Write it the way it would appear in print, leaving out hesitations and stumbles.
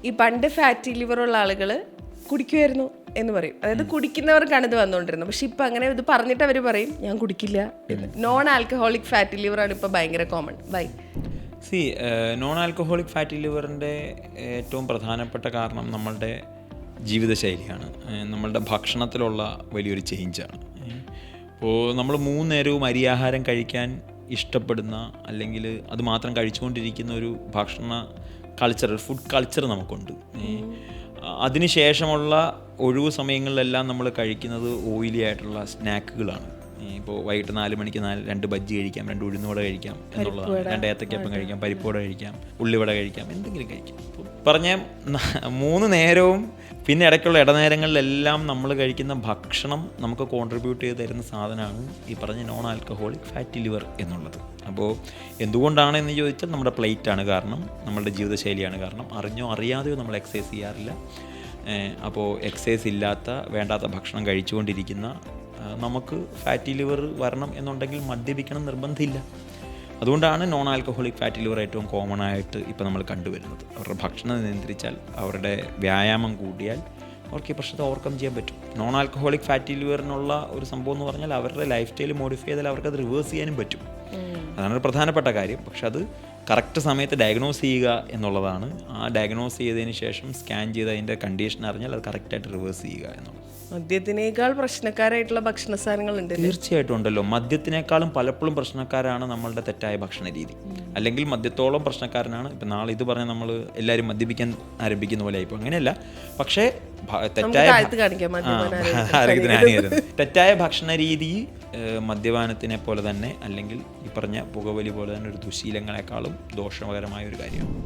ഈ പണ്ട് fatty liver ഉള്ള ആളുകൾ കുടിക്കുമായിരുന്നു എന്ന് പറയും. അതായത് കുടിക്കുന്നവർക്കാണ് ഇത് വന്നുകൊണ്ടിരുന്നത്. പക്ഷെ ഇപ്പം അങ്ങനെ ഇത് പറഞ്ഞിട്ട് അവർ പറയും ഞാൻ കുടിക്കില്ല എന്ന്. നോൺ ആൽക്കഹോളിക് ഫാറ്റി ലിവറാണ് ഇപ്പോൾ ഭയങ്കര common. By non alcoholic fatty ലിവറിൻ്റെ ഏറ്റവും പ്രധാനപ്പെട്ട കാരണം നമ്മളുടെ ജീവിതശൈലിയാണ്, നമ്മളുടെ ഭക്ഷണത്തിലുള്ള വലിയൊരു ചേഞ്ചാണ്. ഇപ്പോൾ നമ്മൾ 3 നേരവും അരിയാഹാരം കഴിക്കാൻ ഇഷ്ടപ്പെടുന്ന, അല്ലെങ്കിൽ അത് മാത്രം കഴിച്ചുകൊണ്ടിരിക്കുന്ന ഒരു ഭക്ഷണ കൾച്ചർ, ഫുഡ് കൾച്ചർ നമുക്കുണ്ട്. അതിനുശേഷമുള്ള ഒഴിവ് സമയങ്ങളിലെല്ലാം നമ്മൾ കഴിക്കുന്നത് ഓയിലി ആയിട്ടുള്ള സ്നാക്കുകളാണ്. ഇപ്പോൾ വൈകിട്ട് 4 മണിക്ക് 2 ബജ്ജി കഴിക്കാം, 2 ഉഴുന്നുവട കഴിക്കാം എന്നുള്ളതാണ്, 2 ഏത്തക്കപ്പം കഴിക്കാം, പരിപ്പുവട കഴിക്കാം, ഉള്ളിവട കഴിക്കാം, എന്തെങ്കിലും കഴിക്കാം. പറഞ്ഞ 3 നേരവും പിന്നെ ഇടയ്ക്കുള്ള ഇടനേരങ്ങളിലെല്ലാം നമ്മൾ കഴിക്കുന്ന ഭക്ഷണം നമുക്ക് കോൺട്രിബ്യൂട്ട് ചെയ്ത് തരുന്ന സാധനമാണ് ഈ പറഞ്ഞ നോൺ ആൽക്കഹോളിക് ഫാറ്റി ലിവർ എന്നുള്ളത്. അപ്പോൾ എന്തുകൊണ്ടാണ് എന്ന് ചോദിച്ചാൽ നമ്മുടെ പ്ലേറ്റാണ് കാരണം, നമ്മളുടെ ജീവിതശൈലിയാണ് കാരണം. അറിഞ്ഞോ അറിയാതെയോ നമ്മൾ എക്സസൈസ് ചെയ്യാറില്ല. അപ്പോൾ എക്സസൈസ് ഇല്ലാത്ത വേണ്ടാത്ത ഭക്ഷണം കഴിച്ചുകൊണ്ടിരിക്കുന്ന നമുക്ക് ഫാറ്റി ലിവർ വരണം എന്നുണ്ടെങ്കിൽ മദ്യപിക്കണം നിർബന്ധമില്ല. അതുകൊണ്ടാണ് നോൺ ആൽക്കഹോളിക് ഫാറ്റി ലിവർ ഏറ്റവും കോമൺ ആയിട്ട് ഇപ്പോൾ നമ്മൾ കണ്ടുവരുന്നത്. അവരുടെ ഭക്ഷണം നിയന്ത്രിച്ചാൽ, അവരുടെ വ്യായാമം കൂടിയാൽ അവർക്ക് ഈ പ്രശ്നത്തെ ഓവർകം ചെയ്യാൻ പറ്റും. നോൺ ആൽക്കഹോളിക് ഫാറ്റി ലിവറിനുള്ള ഒരു സംഭവം എന്ന് പറഞ്ഞാൽ അവരുടെ ലൈഫ് സ്റ്റൈൽ മോഡിഫൈ ചെയ്താൽ അവർക്കത് റിവേഴ്സ് ചെയ്യാനും പറ്റും. അതാണ് ഒരു പ്രധാനപ്പെട്ട കാര്യം. പക്ഷെ അത് കറക്റ്റ് സമയത്ത് ഡയഗ്നോസ് ചെയ്യുക എന്നുള്ളതാണ്. ആ ഡയഗ്നോസ് ചെയ്തതിന് ശേഷം സ്കാൻ ചെയ്ത് അതിൻ്റെ കണ്ടീഷൻ അറിഞ്ഞാൽ അത് കറക്റ്റായിട്ട് റിവേഴ്സ് ചെയ്യുക എന്നുള്ളത്. മദ്യത്തിനേക്കാൾ പ്രശ്നക്കാരായിട്ടുള്ള ഭക്ഷണ സാധനങ്ങളുണ്ട്. തീർച്ചയായിട്ടും ഉണ്ടല്ലോ. മദ്യത്തിനേക്കാളും പലപ്പോഴും പ്രശ്നക്കാരാണ് നമ്മളുടെ തെറ്റായ ഭക്ഷണ രീതി. അല്ലെങ്കിൽ മദ്യത്തോളം പ്രശ്നക്കാരനാണ് ഇപ്പം നാളെ ഇത് പറഞ്ഞാൽ നമ്മൾ എല്ലാവരും മദ്യപിക്കാൻ ആരംഭിക്കുന്ന പോലെ ആയിപ്പോൾ അങ്ങനെയല്ല. പക്ഷേ തെറ്റായ ഭക്ഷണ രീതി മദ്യപാനത്തിനെ പോലെ തന്നെ, അല്ലെങ്കിൽ ഈ പറഞ്ഞ പുകവലി പോലെ തന്നെ ഒരു ദുശീലങ്ങളെക്കാളും ദോഷകരമായ ഒരു കാര്യമാണ്.